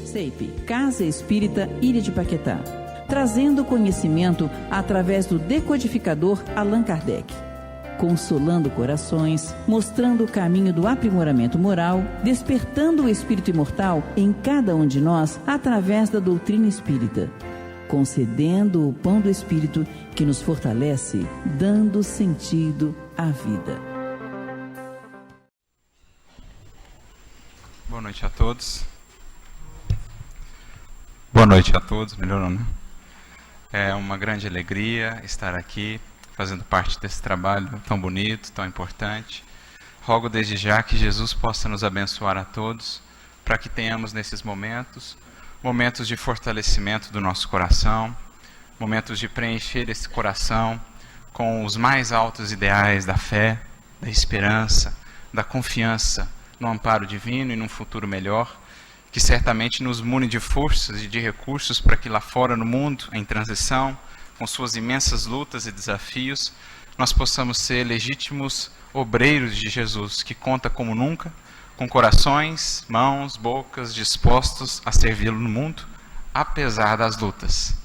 CEIP, Casa Espírita Ilha de Paquetá, trazendo conhecimento através do decodificador Allan Kardec, consolando corações, mostrando o caminho do aprimoramento moral, despertando o espírito imortal em cada um de nós através da doutrina espírita, concedendo o pão do espírito que nos fortalece, dando sentido à vida. Boa noite a todos. Boa noite a todos, melhorou, né? É uma grande alegria estar aqui, fazendo parte desse trabalho tão bonito, tão importante. Rogo desde já que Jesus possa nos abençoar a todos, para que tenhamos nesses momentos de fortalecimento do nosso coração, momentos de preencher esse coração com os mais altos ideais da fé, da esperança, da confiança no amparo divino e num futuro melhor, que certamente nos mune de forças e de recursos para que lá fora no mundo, em transição, com suas imensas lutas e desafios, nós possamos ser legítimos obreiros de Jesus, que conta como nunca, com corações, mãos, bocas dispostos a servi-lo no mundo, apesar das lutas.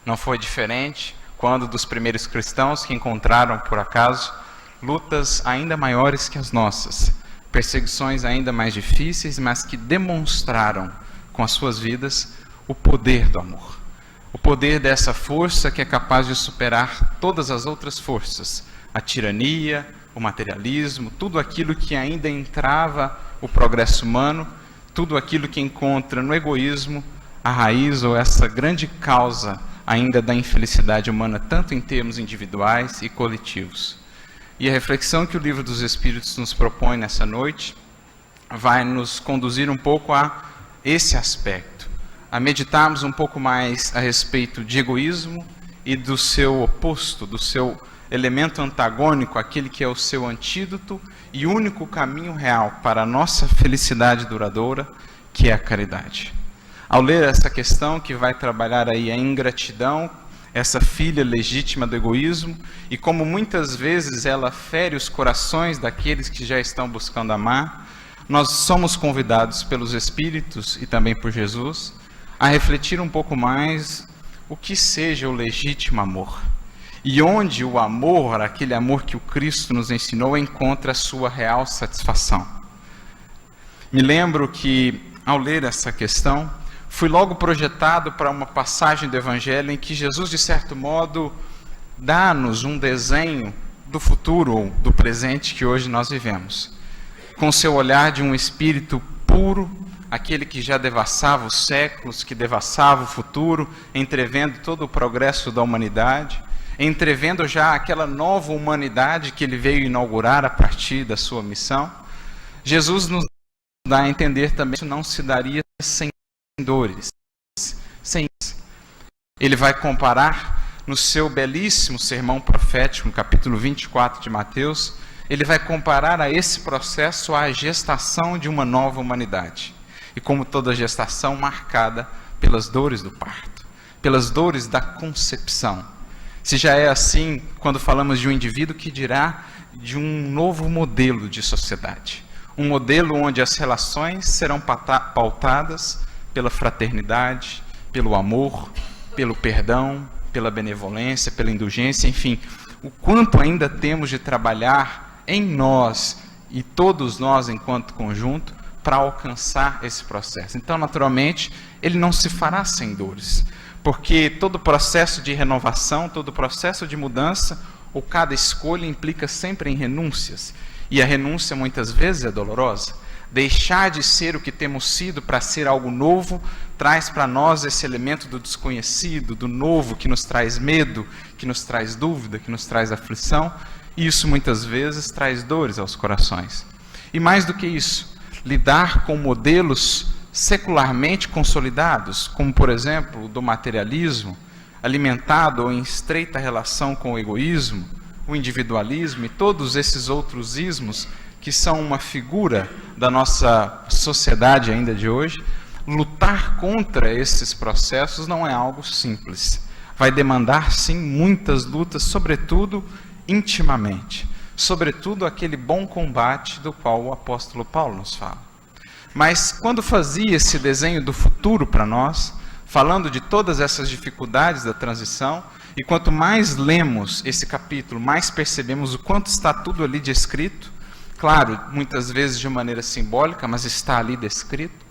Não foi diferente quando dos primeiros cristãos que encontraram, por acaso, lutas ainda maiores que as nossas, perseguições ainda mais difíceis, mas que demonstraram com as suas vidas o poder do amor. O poder dessa força que é capaz de superar todas as outras forças, a tirania, o materialismo, tudo aquilo que ainda entrava o progresso humano, tudo aquilo que encontra no egoísmo a raiz ou essa grande causa ainda da infelicidade humana, tanto em termos individuais e coletivos. E a reflexão que o Livro dos Espíritos nos propõe nessa noite vai nos conduzir um pouco a esse aspecto, a meditarmos um pouco mais a respeito de egoísmo e do seu oposto, do seu elemento antagônico, aquele que é o seu antídoto e único caminho real para a nossa felicidade duradoura, que é a caridade. Ao ler essa questão que vai trabalhar aí a ingratidão, essa filha legítima do egoísmo, e como muitas vezes ela fere os corações daqueles que já estão buscando amar, nós somos convidados pelos Espíritos e também por Jesus a refletir um pouco mais o que seja o legítimo amor. E onde o amor, aquele amor que o Cristo nos ensinou, encontra a sua real satisfação. Me lembro que, ao ler essa questão, fui logo projetado para uma passagem do Evangelho em que Jesus, de certo modo, dá-nos um desenho do futuro ou do presente que hoje nós vivemos. Com seu olhar de um espírito puro, aquele que já devassava os séculos, que devassava o futuro, entrevendo todo o progresso da humanidade, entrevendo já aquela nova humanidade que ele veio inaugurar a partir da sua missão, Jesus nos dá a entender também que isso não se daria sem dores, sem isso. Ele vai comparar no seu belíssimo sermão profético, no capítulo 24 de Mateus, ele vai comparar a esse processo à gestação de uma nova humanidade. E como toda gestação, marcada pelas dores do parto, pelas dores da concepção. Se já é assim, quando falamos de um indivíduo, que dirá de um novo modelo de sociedade. Um modelo onde as relações serão pautadas pela fraternidade, pelo amor, pelo perdão, pela benevolência, pela indulgência, enfim, o quanto ainda temos de trabalhar em nós e todos nós enquanto conjunto para alcançar esse processo. Então, naturalmente, ele não se fará sem dores, porque todo processo de renovação, todo processo de mudança, ou cada escolha implica sempre em renúncias, e a renúncia muitas vezes é dolorosa. Deixar de ser o que temos sido para ser algo novo, traz para nós esse elemento do desconhecido, do novo, que nos traz medo, que nos traz dúvida, que nos traz aflição, e isso muitas vezes traz dores aos corações. E mais do que isso, lidar com modelos secularmente consolidados, como por exemplo o do materialismo, alimentado ou em estreita relação com o egoísmo, o individualismo e todos esses outros ismos que são uma figura da nossa sociedade ainda de hoje, lutar contra esses processos não é algo simples. Vai demandar, sim, muitas lutas, sobretudo intimamente. Sobretudo aquele bom combate do qual o apóstolo Paulo nos fala. Mas quando fazia esse desenho do futuro para nós, falando de todas essas dificuldades da transição, e quanto mais lemos esse capítulo, mais percebemos o quanto está tudo ali descrito, claro, muitas vezes de maneira simbólica, mas está ali descrito.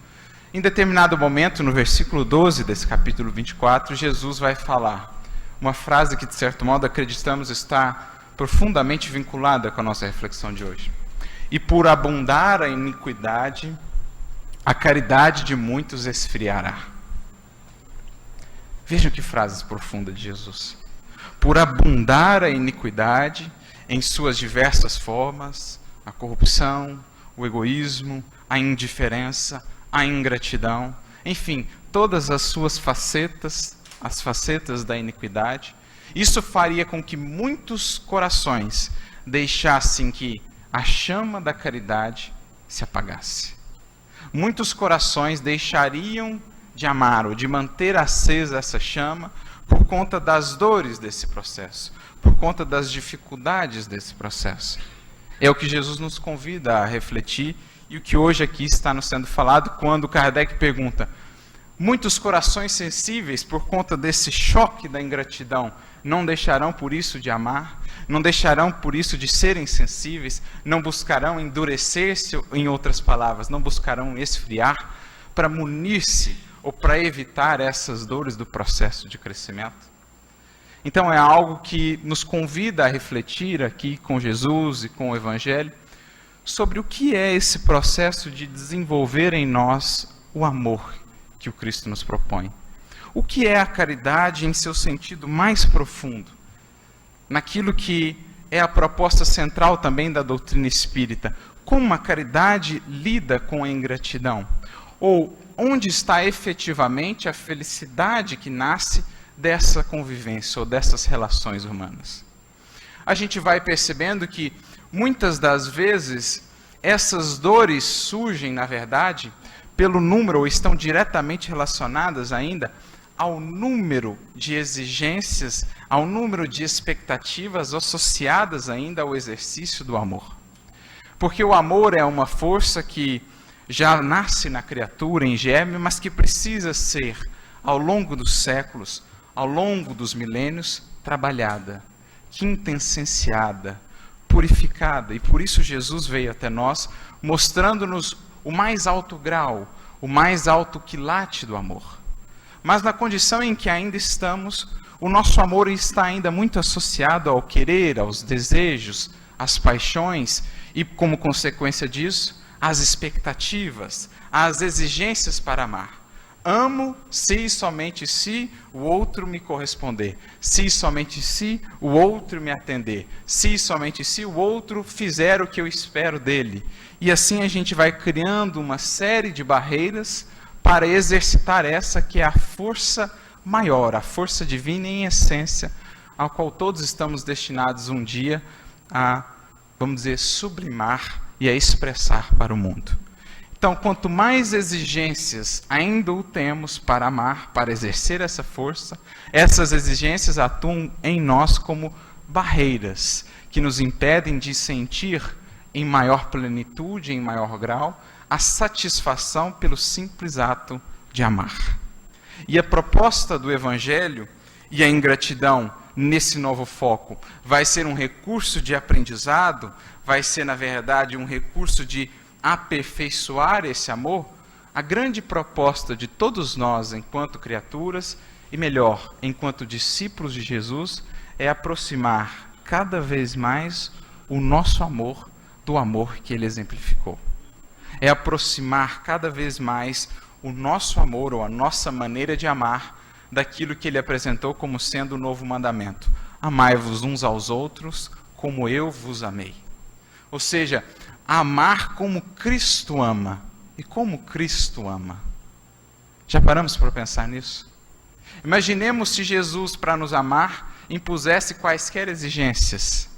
Em determinado momento, no versículo 12 desse capítulo 24, Jesus vai falar uma frase que, de certo modo, acreditamos estar profundamente vinculada com a nossa reflexão de hoje. E por abundar a iniquidade, a caridade de muitos esfriará. Vejam que frase profunda de Jesus. Por abundar a iniquidade em suas diversas formas, a corrupção, o egoísmo, a indiferença, a ingratidão, enfim, todas as suas facetas, as facetas da iniquidade, isso faria com que muitos corações deixassem que a chama da caridade se apagasse. Muitos corações deixariam de amar ou de manter acesa essa chama por conta das dores desse processo, por conta das dificuldades desse processo. É o que Jesus nos convida a refletir e o que hoje aqui está nos sendo falado quando Kardec pergunta: muitos corações sensíveis, por conta desse choque da ingratidão, não deixarão por isso de amar? Não deixarão por isso de serem sensíveis? Não buscarão endurecer-se, em outras palavras, não buscarão esfriar para munir-se ou para evitar essas dores do processo de crescimento? Então é algo que nos convida a refletir aqui com Jesus e com o Evangelho sobre o que é esse processo de desenvolver em nós o amor que o Cristo nos propõe. O que é a caridade em seu sentido mais profundo? Naquilo que é a proposta central também da doutrina espírita. Como a caridade lida com a ingratidão? Ou onde está efetivamente a felicidade que nasce dessa convivência ou dessas relações humanas? A gente vai percebendo que muitas das vezes essas dores surgem, na verdade, pelo número, ou estão diretamente relacionadas ainda ao número de exigências, ao número de expectativas associadas ainda ao exercício do amor. Porque o amor é uma força que já nasce na criatura, em germe, mas que precisa ser, ao longo dos séculos, ao longo dos milênios, trabalhada, quintessenciada, purificada. E por isso Jesus veio até nós, mostrando-nos o mais alto grau, o mais alto quilate do amor. Mas na condição em que ainda estamos, o nosso amor está ainda muito associado ao querer, aos desejos, às paixões e, como consequência disso, às expectativas, às exigências para amar. Amo se e somente se o outro me corresponder, se e somente se o outro me atender, se e somente se o outro fizer o que eu espero dele. E assim a gente vai criando uma série de barreiras para exercitar essa que é a força maior, a força divina em essência, ao qual todos estamos destinados um dia a, vamos dizer, sublimar e a expressar para o mundo. Então, quanto mais exigências ainda o temos para amar, para exercer essa força, essas exigências atuam em nós como barreiras que nos impedem de sentir em maior plenitude, em maior grau, a satisfação pelo simples ato de amar. E a proposta do Evangelho e a ingratidão nesse novo foco vai ser um recurso de aprendizado, vai ser, na verdade, um recurso de aperfeiçoar esse amor. A grande proposta de todos nós, enquanto criaturas, e melhor, enquanto discípulos de Jesus, é aproximar cada vez mais o nosso amor do amor que ele exemplificou. É aproximar cada vez mais o nosso amor ou a nossa maneira de amar daquilo que ele apresentou como sendo o novo mandamento. Amai-vos uns aos outros como eu vos amei. Ou seja, amar como Cristo ama. E como Cristo ama? Já paramos para pensar nisso? Imaginemos se Jesus, para nos amar, impusesse quaisquer exigências.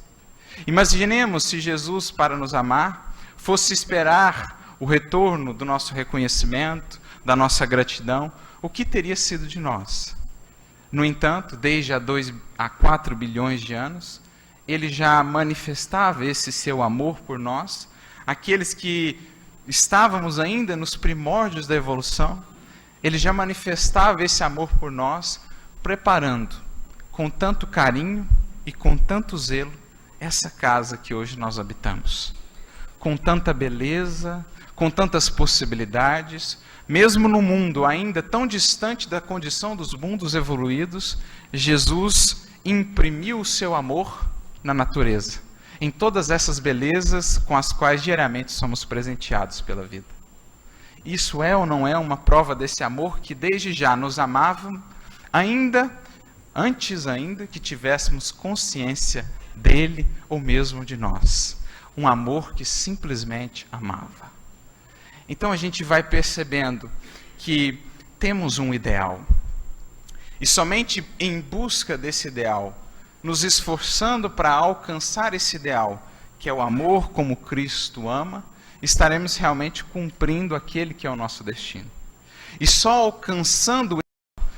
Imaginemos se Jesus, para nos amar, fosse esperar o retorno do nosso reconhecimento, da nossa gratidão. O que teria sido de nós? No entanto, desde há 4 bilhões de anos, ele já manifestava esse seu amor por nós. Aqueles que estávamos ainda nos primórdios da evolução, ele já manifestava esse amor por nós, preparando com tanto carinho e com tanto zelo essa casa que hoje nós habitamos. Com tanta beleza, com tantas possibilidades, mesmo no mundo ainda tão distante da condição dos mundos evoluídos, Jesus imprimiu o seu amor na natureza, em todas essas belezas com as quais diariamente somos presenteados pela vida. Isso é ou não é uma prova desse amor que desde já nos amava, antes que tivéssemos consciência dele ou mesmo de nós. Um amor que simplesmente amava. Então a gente vai percebendo que temos um ideal. E somente em busca desse ideal, nos esforçando para alcançar esse ideal, que é o amor como Cristo ama, estaremos realmente cumprindo aquele que é o nosso destino. E só alcançando o ideal,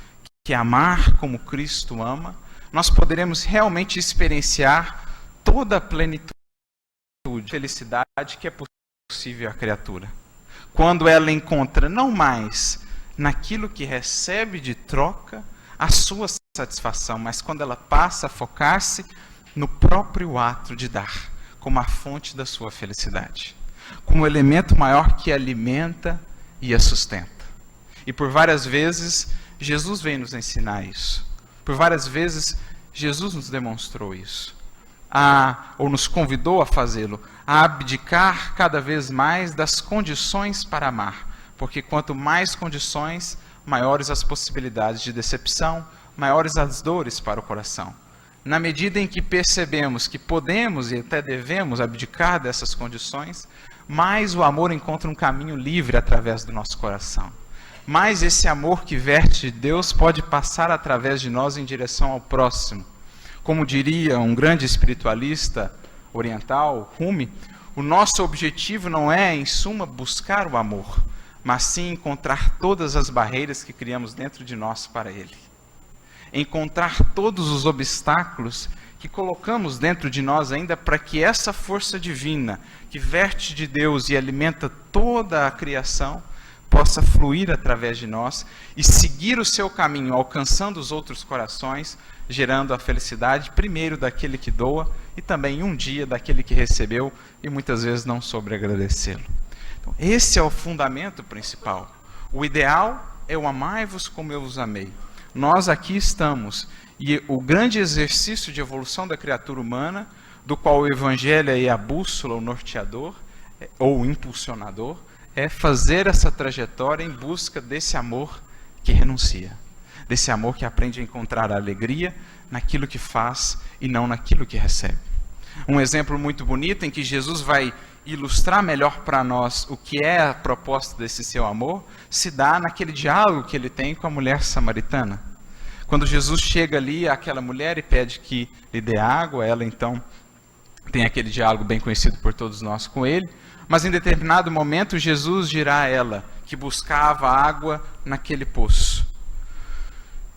que é amar como Cristo ama, nós poderemos realmente experienciar toda a plenitude, felicidade que é possível à criatura. Quando ela encontra não mais naquilo que recebe de troca a sua satisfação, mas quando ela passa a focar-se no próprio ato de dar, como a fonte da sua felicidade, como o elemento maior que alimenta e a sustenta. E por várias vezes Jesus vem nos ensinar isso. Por várias vezes Jesus nos demonstrou isso. Ou nos convidou a fazê-lo, a abdicar cada vez mais das condições para amar, porque quanto mais condições, maiores as possibilidades de decepção, maiores as dores para o coração. Na medida em que percebemos que podemos e até devemos abdicar dessas condições, mais o amor encontra um caminho livre através do nosso coração. Mais esse amor que verte de Deus pode passar através de nós em direção ao próximo. Como diria um grande espiritualista oriental, Rumi, o nosso objetivo não é, em suma, buscar o amor, mas sim encontrar todas as barreiras que criamos dentro de nós para ele. Encontrar todos os obstáculos que colocamos dentro de nós ainda para que essa força divina, que verte de Deus e alimenta toda a criação, possa fluir através de nós e seguir o seu caminho, alcançando os outros corações, gerando a felicidade, primeiro daquele que doa e também um dia daquele que recebeu e muitas vezes não soube agradecê-lo. Então, esse é o fundamento principal. O ideal é o amai-vos como eu vos amei. Nós aqui estamos, e o grande exercício de evolução da criatura humana, do qual o Evangelho é a bússola, o norteador, ou o impulsionador, é fazer essa trajetória em busca desse amor que renuncia. Desse amor que aprende a encontrar a alegria naquilo que faz e não naquilo que recebe. Um exemplo muito bonito em que Jesus vai ilustrar melhor para nós o que é a proposta desse seu amor, se dá naquele diálogo que ele tem com a mulher samaritana. Quando Jesus chega ali àquela mulher e pede que lhe dê água, ela então tem aquele diálogo bem conhecido por todos nós com ele, mas em determinado momento Jesus dirá a ela que buscava água naquele poço: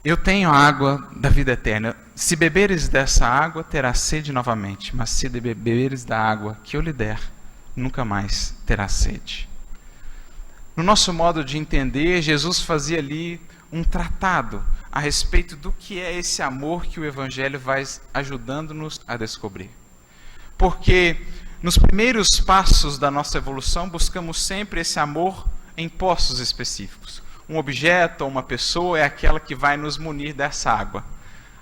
eu tenho a água da vida eterna. Se beberes dessa água, terás sede novamente. Mas se beberes da água que eu lhe der, nunca mais terás sede. No nosso modo de entender, Jesus fazia ali um tratado a respeito do que é esse amor que o Evangelho vai ajudando-nos a descobrir. Porque nos primeiros passos da nossa evolução, buscamos sempre esse amor em postos específicos. Um objeto ou uma pessoa é aquela que vai nos munir dessa água.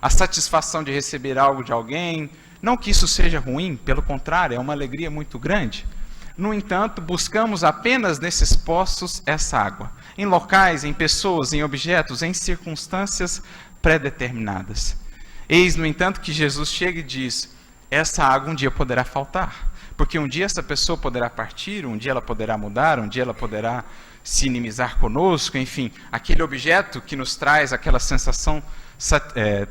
A satisfação de receber algo de alguém, não que isso seja ruim, pelo contrário, é uma alegria muito grande. No entanto, buscamos apenas nesses poços essa água, em locais, em pessoas, em objetos, em circunstâncias pré-determinadas. Eis, no entanto, que Jesus chega e diz: essa água um dia poderá faltar, porque um dia essa pessoa poderá partir, um dia ela poderá mudar, um dia ela poderá se inimizar conosco, enfim, aquele objeto que nos traz aquela sensação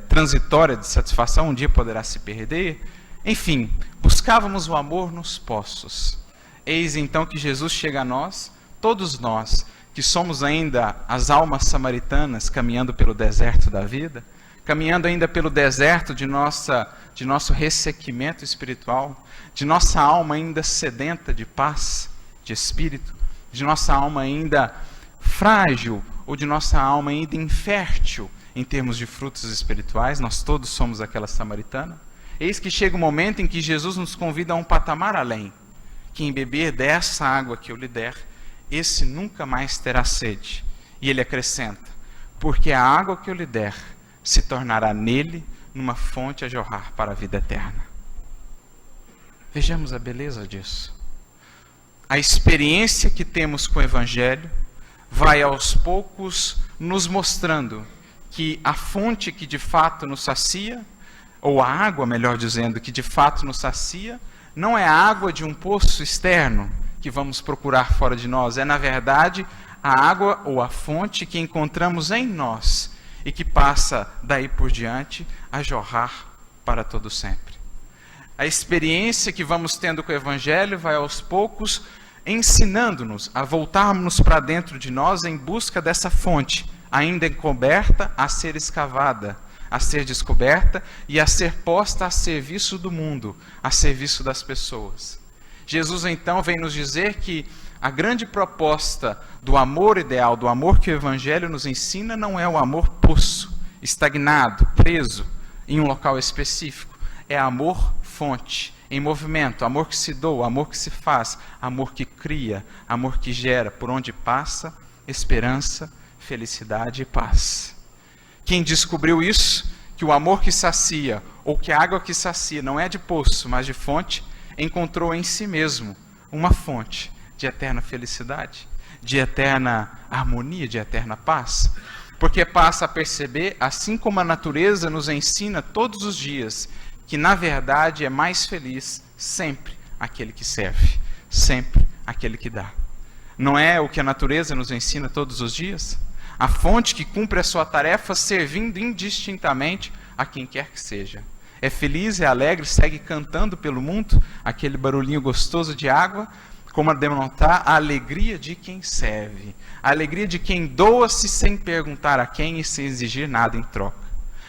transitória de satisfação, um dia poderá se perder. Enfim, buscávamos o amor nos poços. Eis então que Jesus chega a nós, todos nós, que somos ainda as almas samaritanas caminhando pelo deserto da vida, caminhando ainda pelo deserto de nosso ressequimento espiritual, de nossa alma ainda sedenta de paz, de espírito. de nossa alma ainda frágil, ou de nossa alma ainda infértil em termos de frutos espirituais. Nós todos somos aquela samaritana. Eis que chega o momento em que Jesus nos convida a um patamar além. Quem beber dessa água que eu lhe der, esse nunca mais terá sede. E ele acrescenta: porque a água que eu lhe der se tornará nele numa fonte a jorrar para a vida eterna. Vejamos a beleza disso. A experiência que temos com o Evangelho vai aos poucos nos mostrando que a fonte que de fato nos sacia, ou a água, melhor dizendo, que de fato nos sacia, não é a água de um poço externo que vamos procurar fora de nós, é na verdade a água ou a fonte que encontramos em nós e que passa daí por diante a jorrar para todo sempre. A experiência que vamos tendo com o Evangelho vai aos poucos ensinando-nos a voltarmos para dentro de nós em busca dessa fonte, ainda encoberta, a ser escavada, a ser descoberta e a ser posta a serviço do mundo, a serviço das pessoas. Jesus então vem nos dizer que a grande proposta do amor ideal, do amor que o Evangelho nos ensina, não é o amor poço, estagnado, preso em um local específico. É amor fonte, em movimento, amor que se doa, amor que se faz, amor que cria, amor que gera, por onde passa, esperança, felicidade e paz. Quem descobriu isso, que o amor que sacia, ou que a água que sacia não é de poço, mas de fonte, encontrou em si mesmo uma fonte de eterna felicidade, de eterna harmonia, de eterna paz. Porque passa a perceber, assim como a natureza nos ensina todos os dias, que na verdade é mais feliz sempre aquele que serve, sempre aquele que dá. Não é o que a natureza nos ensina todos os dias? A fonte que cumpre a sua tarefa servindo indistintamente a quem quer que seja. É feliz, é alegre, segue cantando pelo mundo, aquele barulhinho gostoso de água, como a demonstrar a alegria de quem serve, a alegria de quem doa-se sem perguntar a quem e sem exigir nada em troca.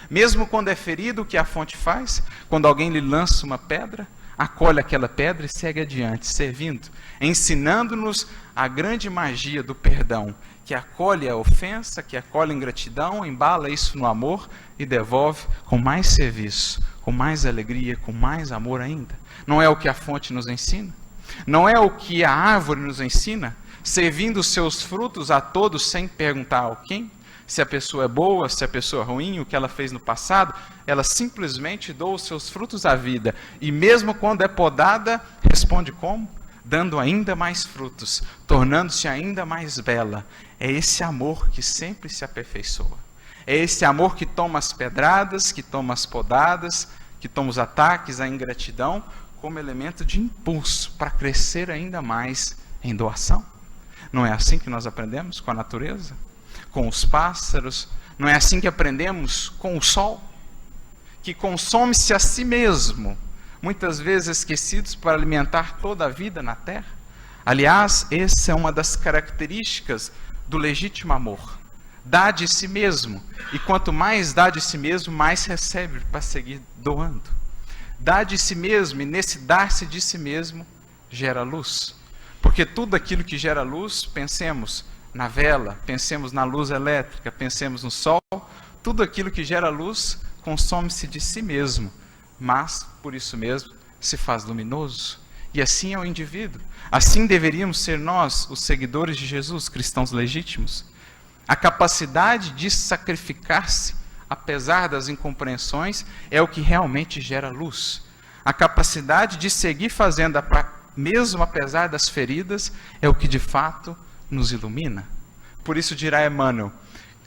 Mesmo quando é ferido, o que a fonte faz? Quando alguém lhe lança uma pedra, acolhe aquela pedra e segue adiante, servindo, ensinando-nos a grande magia do perdão, que acolhe a ofensa, que acolhe a ingratidão, embala isso no amor e devolve com mais serviço, com mais alegria, com mais amor ainda. Não é o que a fonte nos ensina? Não é o que a árvore nos ensina? Servindo os seus frutos a todos sem perguntar ao quem? Se a pessoa é boa, se a pessoa é ruim, o que ela fez no passado, ela simplesmente doa os seus frutos à vida. E mesmo quando é podada, responde como? Dando ainda mais frutos, tornando-se ainda mais bela. É esse amor que sempre se aperfeiçoa. É esse amor que toma as pedradas, que toma as podadas, que toma os ataques, a ingratidão, como elemento de impulso para crescer ainda mais em doação. Não é assim que nós aprendemos com a natureza? Com os pássaros? Não é assim que aprendemos com o sol? Que consome-se a si mesmo, muitas vezes esquecidos para alimentar toda a vida na terra. Aliás, essa é uma das características do legítimo amor. Dá de si mesmo, e quanto mais dá de si mesmo, mais recebe para seguir doando. Dá de si mesmo, e nesse dar-se de si mesmo, gera luz. Porque tudo aquilo que gera luz, pensemos na vela, pensemos na luz elétrica, pensemos no sol, tudo aquilo que gera luz consome-se de si mesmo, mas, por isso mesmo, se faz luminoso. E assim é o indivíduo. Assim deveríamos ser nós, os seguidores de Jesus, cristãos legítimos. A capacidade de sacrificar-se, apesar das incompreensões, é o que realmente gera luz. A capacidade de seguir fazendo, mesmo apesar das feridas, é o que de fato nos ilumina. Por isso dirá Emmanuel: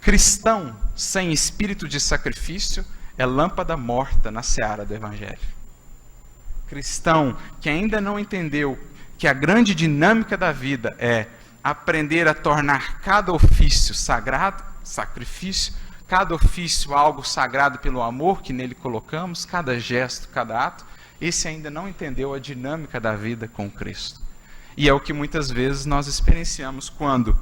cristão sem espírito de sacrifício é lâmpada morta na seara do Evangelho. Cristão que ainda não entendeu que a grande dinâmica da vida é aprender a tornar cada ofício sagrado, sacrifício, cada ofício algo sagrado pelo amor que nele colocamos, cada gesto, cada ato, esse ainda não entendeu a dinâmica da vida com Cristo. E é o que muitas vezes nós experienciamos quando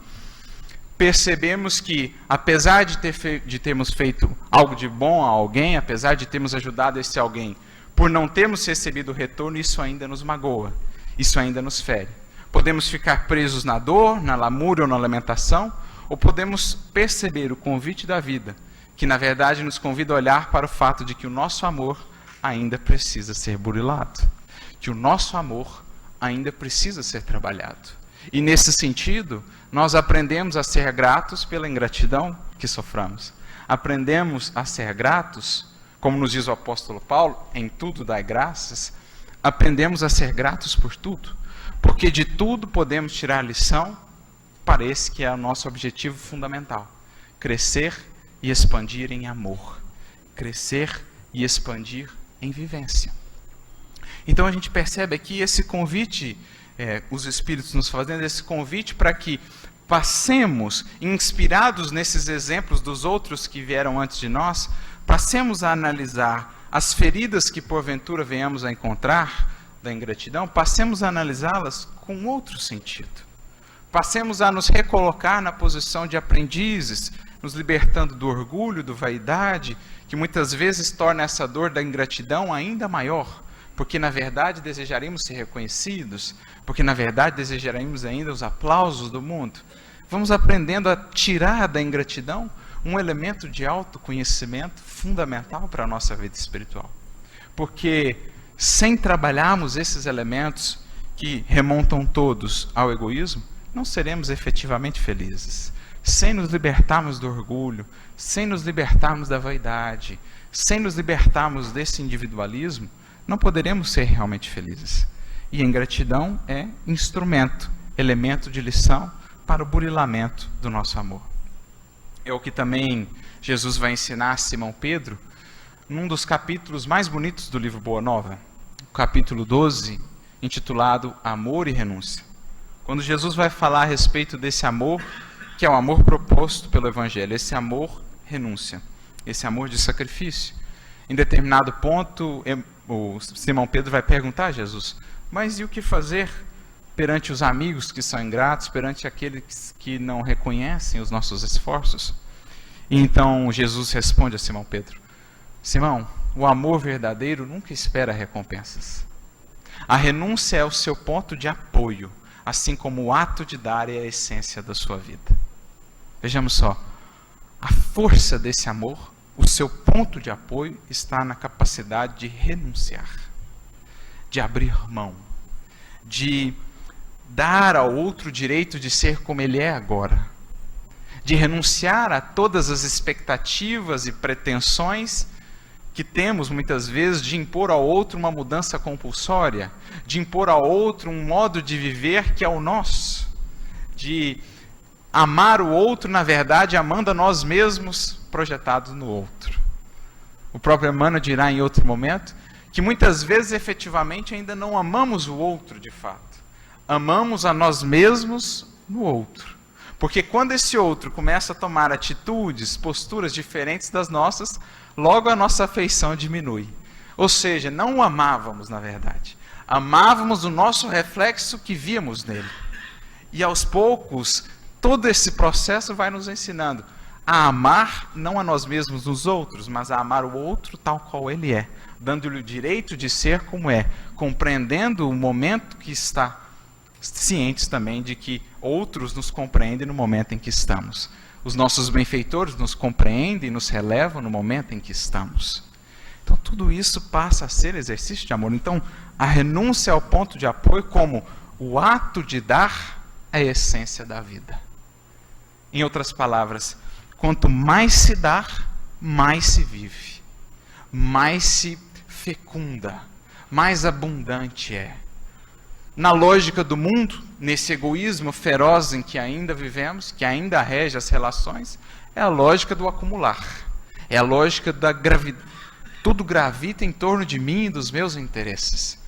percebemos que, apesar de termos feito algo de bom a alguém, apesar de termos ajudado esse alguém, por não termos recebido o retorno, isso ainda nos magoa, isso ainda nos fere. Podemos ficar presos na dor, na lamúria ou na lamentação, ou podemos perceber o convite da vida, que na verdade nos convida a olhar para o fato de que o nosso amor ainda precisa ser burilado, que o nosso amor ainda precisa ser trabalhado. E nesse sentido, nós aprendemos a ser gratos pela ingratidão que soframos. Aprendemos a ser gratos, como nos diz o apóstolo Paulo, em tudo dai graças. Aprendemos a ser gratos por tudo, porque de tudo podemos tirar lição para esse que é o nosso objetivo fundamental: crescer e expandir em amor, crescer e expandir em vivência. Então a gente percebe aqui esse convite, os Espíritos nos fazendo esse convite para que passemos, inspirados nesses exemplos dos outros que vieram antes de nós, passemos a analisar as feridas que porventura venhamos a encontrar da ingratidão, passemos a analisá-las com outro sentido. Passemos a nos recolocar na posição de aprendizes, nos libertando do orgulho, da vaidade, que muitas vezes torna essa dor da ingratidão ainda maior, porque na verdade desejaremos ser reconhecidos, porque na verdade desejaremos ainda os aplausos do mundo. Vamos aprendendo a tirar da ingratidão um elemento de autoconhecimento fundamental para a nossa vida espiritual. Porque sem trabalharmos esses elementos que remontam todos ao egoísmo, não seremos efetivamente felizes. Sem nos libertarmos do orgulho, sem nos libertarmos da vaidade, sem nos libertarmos desse individualismo, não poderemos ser realmente felizes. E a ingratidão é instrumento, elemento de lição para o burilamento do nosso amor. É o que também Jesus vai ensinar a Simão Pedro, num dos capítulos mais bonitos do livro Boa Nova, o capítulo 12, intitulado Amor e Renúncia. Quando Jesus vai falar a respeito desse amor, que é o amor proposto pelo Evangelho, esse amor renúncia, esse amor de sacrifício. Em determinado ponto, o Simão Pedro vai perguntar a Jesus: mas e o que fazer perante os amigos que são ingratos, perante aqueles que não reconhecem os nossos esforços? E então Jesus responde a Simão Pedro: Simão, o amor verdadeiro nunca espera recompensas. A renúncia é o seu ponto de apoio, assim como o ato de dar é a essência da sua vida. Vejamos só, a força desse amor, o seu ponto de apoio está na capacidade de renunciar, de abrir mão, de dar ao outro o direito de ser como ele é agora, de renunciar a todas as expectativas e pretensões que temos muitas vezes de impor ao outro uma mudança compulsória, de impor ao outro um modo de viver que é o nosso, de amar o outro, na verdade, amando a nós mesmos projetados no outro. O próprio Emmanuel dirá em outro momento que muitas vezes efetivamente ainda não amamos o outro de fato. Amamos a nós mesmos no outro. Porque quando esse outro começa a tomar atitudes, posturas diferentes das nossas, logo a nossa afeição diminui. Ou seja, não o amávamos na verdade. Amávamos o nosso reflexo que víamos nele. E aos poucos, todo esse processo vai nos ensinando a amar não a nós mesmos nos outros, mas a amar o outro tal qual ele é, dando-lhe o direito de ser como é, compreendendo o momento que está, cientes também de que outros nos compreendem no momento em que estamos. Os nossos benfeitores nos compreendem e nos relevam no momento em que estamos. Então tudo isso passa a ser exercício de amor. Então a renúncia ao ponto de apoio como o ato de dar é a essência da vida. Em outras palavras, quanto mais se dá, mais se vive, mais se fecunda, mais abundante é. Na lógica do mundo, nesse egoísmo feroz em que ainda vivemos, que ainda rege as relações, é a lógica do acumular. É a lógica da gravidade. Tudo gravita em torno de mim e dos meus interesses.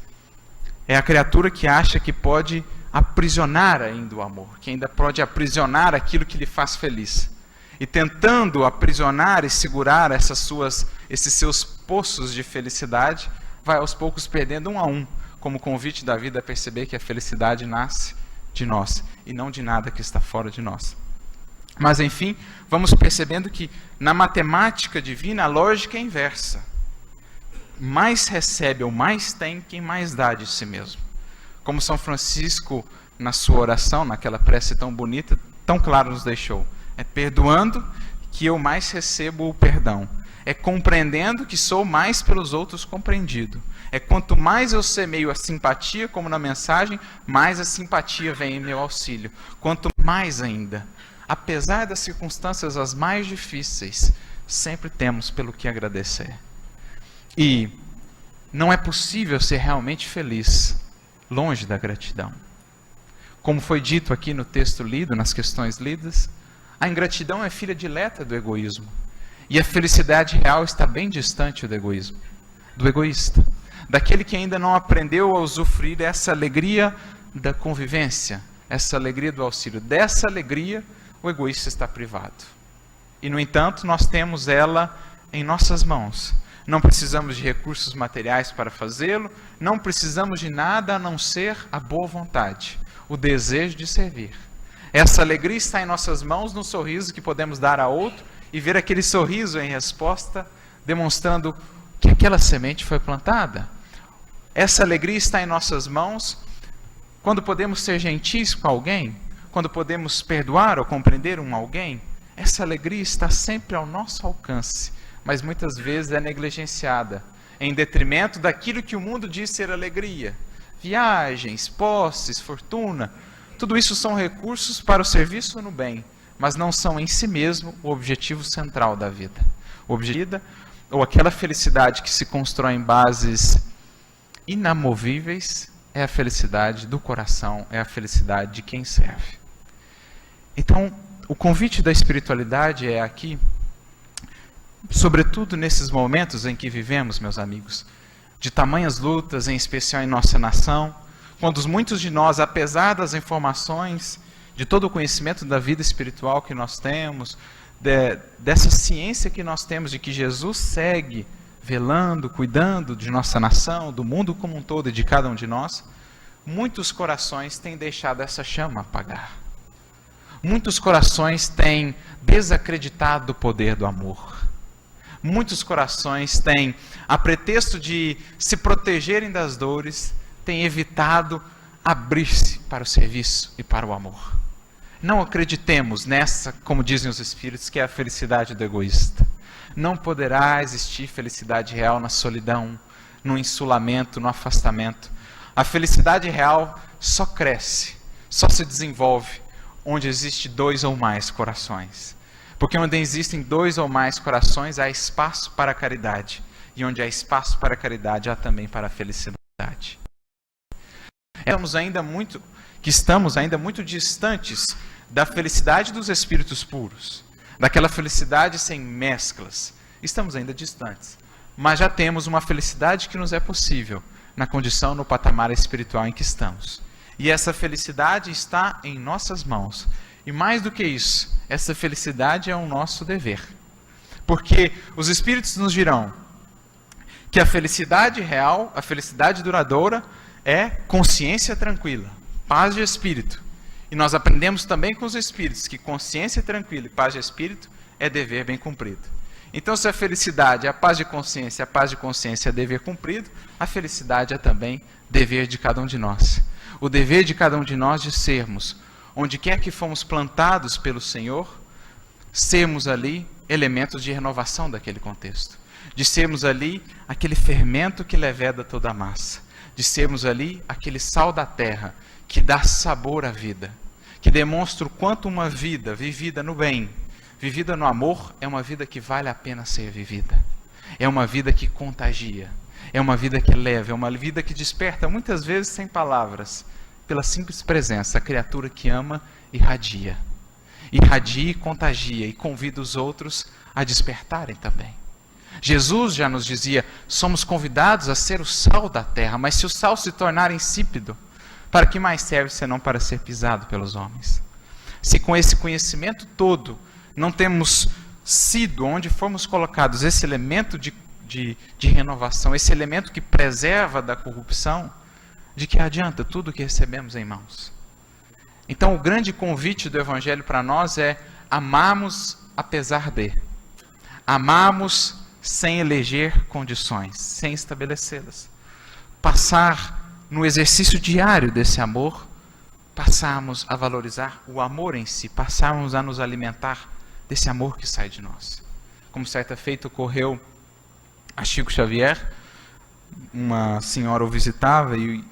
É a criatura que acha que pode aprisionar ainda o amor, que ainda pode aprisionar aquilo que lhe faz feliz. E tentando aprisionar e segurar esses seus poços de felicidade, vai aos poucos perdendo um a um, como convite da vida a perceber que a felicidade nasce de nós e não de nada que está fora de nós. Mas enfim, vamos percebendo que na matemática divina a lógica é inversa. Mais recebe ou mais tem quem mais dá de si mesmo. Como São Francisco na sua oração, naquela prece tão bonita, tão claro nos deixou. É perdoando que eu mais recebo o perdão. É compreendendo que sou mais pelos outros compreendido. É quanto mais eu semeio a simpatia, como na mensagem, mais a simpatia vem em meu auxílio. Quanto mais ainda, apesar das circunstâncias as mais difíceis, sempre temos pelo que agradecer. E não é possível ser realmente feliz longe da gratidão. Como foi dito aqui no texto lido, nas questões lidas, a ingratidão é filha dileta do egoísmo. E a felicidade real está bem distante do egoísmo, do egoísta, daquele que ainda não aprendeu a usufruir dessa alegria da convivência, essa alegria do auxílio. Dessa alegria, o egoísta está privado. E, no entanto, nós temos ela em nossas mãos. Não precisamos de recursos materiais para fazê-lo, não precisamos de nada a não ser a boa vontade, o desejo de servir. Essa alegria está em nossas mãos, no sorriso que podemos dar a outro, e ver aquele sorriso em resposta, demonstrando que aquela semente foi plantada. Essa alegria está em nossas mãos quando podemos ser gentis com alguém, quando podemos perdoar ou compreender alguém. Essa alegria está sempre ao nosso alcance, mas muitas vezes é negligenciada, em detrimento daquilo que o mundo diz ser alegria. Viagens, posses, fortuna, tudo isso são recursos para o serviço no bem, mas não são em si mesmo o objetivo central da vida. O objetivo, ou aquela felicidade que se constrói em bases inamovíveis, é a felicidade do coração, é a felicidade de quem serve. Então, o convite da espiritualidade é aqui, sobretudo nesses momentos em que vivemos, meus amigos, de tamanhas lutas, em especial em nossa nação, quando muitos de nós, apesar das informações, de todo o conhecimento da vida espiritual que nós temos, dessa ciência que nós temos de que Jesus segue velando, cuidando de nossa nação, do mundo como um todo e de cada um de nós, muitos corações têm deixado essa chama apagar. Muitos corações têm desacreditado do poder do amor. Muitos corações têm, a pretexto de se protegerem das dores, têm evitado abrir-se para o serviço e para o amor. Não acreditemos nessa, como dizem os Espíritos, que é a felicidade do egoísta. Não poderá existir felicidade real na solidão, no insulamento, no afastamento. A felicidade real só cresce, só se desenvolve onde existe 2 ou mais corações. Porque onde existem 2 ou mais corações, há espaço para a caridade. E onde há espaço para a caridade, há também para a felicidade. Estamos ainda muito distantes da felicidade dos espíritos puros, daquela felicidade sem mesclas. Estamos ainda distantes, mas já temos uma felicidade que nos é possível na condição, no patamar espiritual em que estamos. E essa felicidade está em nossas mãos. E mais do que isso, essa felicidade é o nosso dever. Porque os espíritos nos dirão que a felicidade real, a felicidade duradoura, é consciência tranquila, paz de espírito. E nós aprendemos também com os espíritos que consciência tranquila e paz de espírito é dever bem cumprido. Então, se a felicidade é a paz de consciência é dever cumprido, a felicidade é também dever de cada um de nós. O dever de cada um de nós de sermos, onde quer que fomos plantados pelo Senhor, sermos ali elementos de renovação daquele contexto. De sermos ali aquele fermento que leveda toda a massa. De sermos ali aquele sal da terra que dá sabor à vida, que demonstra o quanto uma vida vivida no bem, vivida no amor, é uma vida que vale a pena ser vivida. É uma vida que contagia, é uma vida que leva, é uma vida que desperta, muitas vezes sem palavras, pela simples presença. A criatura que ama irradia. Irradia e contagia e convida os outros a despertarem também. Jesus já nos dizia, somos convidados a ser o sal da terra, mas se o sal se tornar insípido, para que mais serve senão para ser pisado pelos homens? Se com esse conhecimento todo não temos sido, onde fomos colocados, esse elemento de renovação, esse elemento que preserva da corrupção, de que adianta tudo que recebemos em mãos? Então o grande convite do Evangelho para nós é amarmos apesar de. Amarmos sem eleger condições, sem estabelecê-las. Passar no exercício diário desse amor passarmos a valorizar o amor em si, passarmos a nos alimentar desse amor que sai de nós. Como certa feita ocorreu a Chico Xavier, uma senhora o visitava e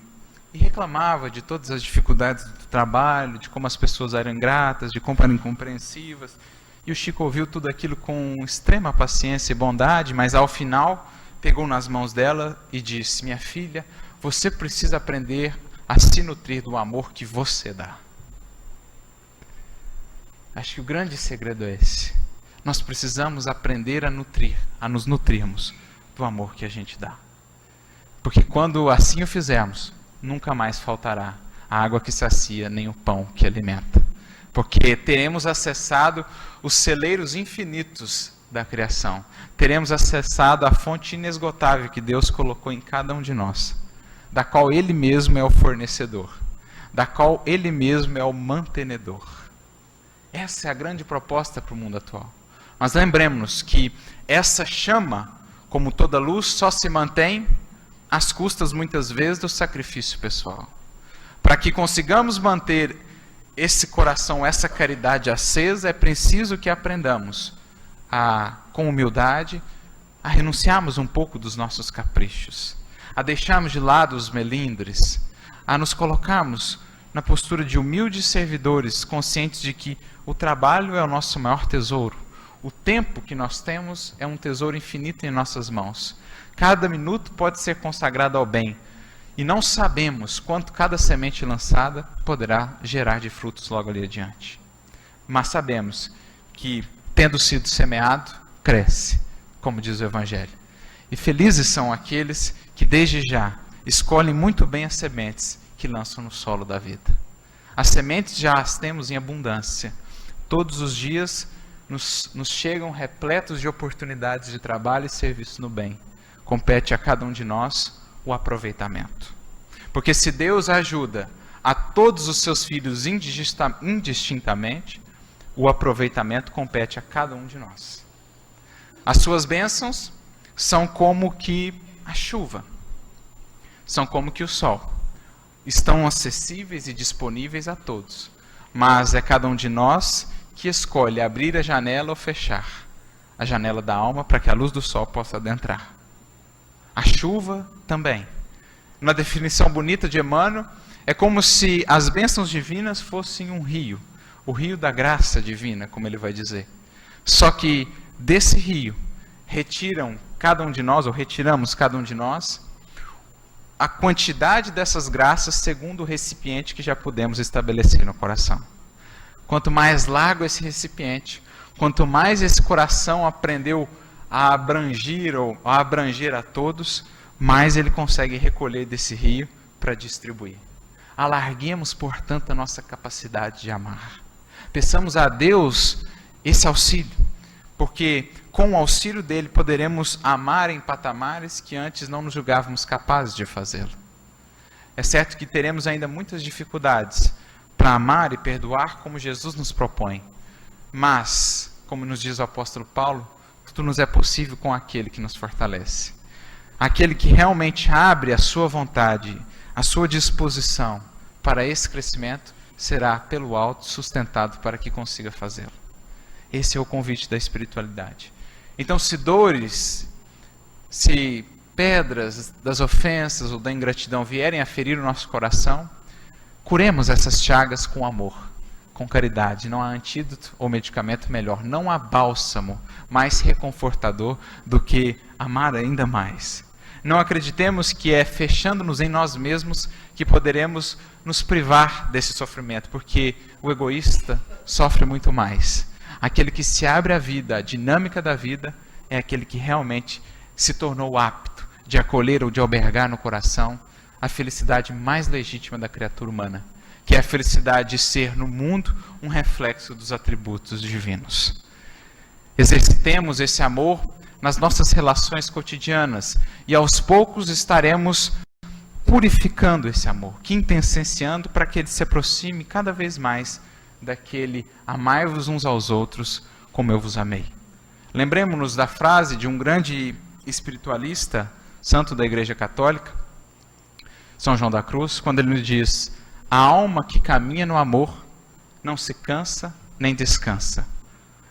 reclamava de todas as dificuldades do trabalho, de como as pessoas eram ingratas, de como eram incompreensivas. E o Chico ouviu tudo aquilo com extrema paciência e bondade, mas ao final pegou nas mãos dela e disse: minha filha, você precisa aprender a se nutrir do amor que você dá. Acho que o grande segredo é esse. Nós precisamos aprender a nos nutrirmos do amor que a gente dá. Porque quando assim o fizermos, nunca mais faltará a água que sacia, nem o pão que alimenta. Porque teremos acessado os celeiros infinitos da criação. Teremos acessado a fonte inesgotável que Deus colocou em cada um de nós, da qual Ele mesmo é o fornecedor, da qual Ele mesmo é o mantenedor. Essa é a grande proposta para o mundo atual. Mas lembremos-nos que essa chama, como toda luz, só se mantém às custas, muitas vezes, do sacrifício pessoal. Para que consigamos manter esse coração, essa caridade acesa, é preciso que aprendamos com humildade, a renunciarmos um pouco dos nossos caprichos, a deixarmos de lado os melindres, a nos colocarmos na postura de humildes servidores, conscientes de que o trabalho é o nosso maior tesouro. O tempo que nós temos é um tesouro infinito em nossas mãos. Cada minuto pode ser consagrado ao bem. E não sabemos quanto cada semente lançada poderá gerar de frutos logo ali adiante. Mas sabemos que, tendo sido semeado, cresce, como diz o Evangelho. E felizes são aqueles que desde já escolhem muito bem as sementes que lançam no solo da vida. As sementes já as temos em abundância. Todos os dias nos chegam repletos de oportunidades de trabalho e serviço no bem. Compete a cada um de nós o aproveitamento. Porque se Deus ajuda a todos os seus filhos indistintamente, o aproveitamento compete a cada um de nós. As suas bênçãos são como que a chuva, são como que o sol. Estão acessíveis e disponíveis a todos, mas é cada um de nós que escolhe abrir a janela ou fechar a janela da alma para que a luz do sol possa adentrar. A chuva também. Uma definição bonita de Emmanuel, é como se as bênçãos divinas fossem um rio, o rio da graça divina, como ele vai dizer. Só que desse rio retiramos cada um de nós a quantidade dessas graças segundo o recipiente que já pudemos estabelecer no coração. Quanto mais largo esse recipiente, quanto mais esse coração aprendeu a abranger a todos, mais ele consegue recolher desse rio para distribuir. Alarguemos, portanto, a nossa capacidade de amar. Peçamos a Deus esse auxílio, porque com o auxílio dele poderemos amar em patamares que antes não nos julgávamos capazes de fazê-lo. É certo que teremos ainda muitas dificuldades para amar e perdoar como Jesus nos propõe, mas, como nos diz o apóstolo Paulo, tudo nos é possível com aquele que nos fortalece. Aquele que realmente abre a sua vontade, a sua disposição para esse crescimento, será pelo alto sustentado para que consiga fazê-lo. Esse é o convite da espiritualidade. Então, se dores, se pedras das ofensas ou da ingratidão vierem a ferir o nosso coração, curemos essas chagas com amor, com caridade. Não há antídoto ou medicamento melhor, não há bálsamo mais reconfortador do que amar ainda mais. Não acreditemos que é fechando-nos em nós mesmos que poderemos nos privar desse sofrimento, porque o egoísta sofre muito mais. Aquele que se abre à vida, à dinâmica da vida, é aquele que realmente se tornou apto de acolher ou de albergar no coração a felicidade mais legítima da criatura humana, que é a felicidade de ser no mundo um reflexo dos atributos divinos. Exercitemos esse amor nas nossas relações cotidianas e aos poucos estaremos purificando esse amor, quintessenciando para que ele se aproxime cada vez mais daquele amai-vos uns aos outros como eu vos amei. Lembremos-nos da frase de um grande espiritualista, santo da Igreja Católica, São João da Cruz, quando ele nos diz: A alma que caminha no amor não se cansa nem descansa.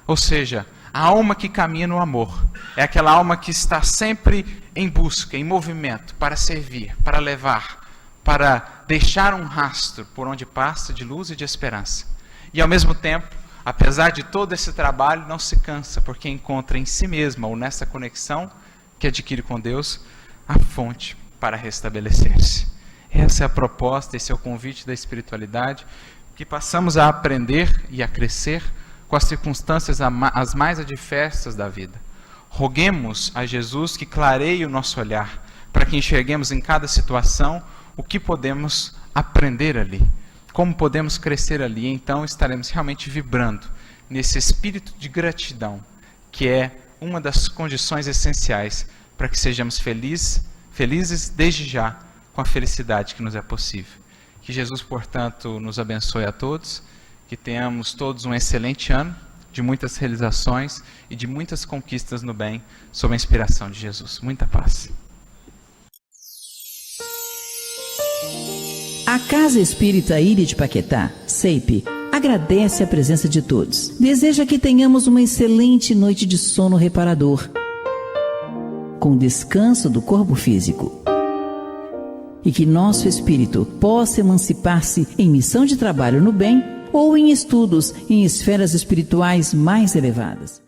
Ou seja, a alma que caminha no amor é aquela alma que está sempre em busca, em movimento, para servir, para levar, para deixar um rastro por onde passa de luz e de esperança. E ao mesmo tempo, apesar de todo esse trabalho, não se cansa, porque encontra em si mesma, ou nessa conexão que adquire com Deus, a fonte para restabelecer-se. Essa é a proposta, esse é o convite da espiritualidade, que passamos a aprender e a crescer com as circunstâncias as mais adversas da vida. Roguemos a Jesus que clareie o nosso olhar, para que enxerguemos em cada situação o que podemos aprender ali, como podemos crescer ali. Então estaremos realmente vibrando nesse espírito de gratidão, que é uma das condições essenciais para que sejamos felizes desde já com a felicidade que nos é possível. Que Jesus, portanto, nos abençoe a todos, que tenhamos todos um excelente ano, de muitas realizações e de muitas conquistas no bem, sob a inspiração de Jesus. Muita paz. A Casa Espírita Ilha de Paquetá, CEIP, agradece a presença de todos. Deseja que tenhamos uma excelente noite de sono reparador, com descanso do corpo físico. E que nosso espírito possa emancipar-se em missão de trabalho no bem ou em estudos em esferas espirituais mais elevadas.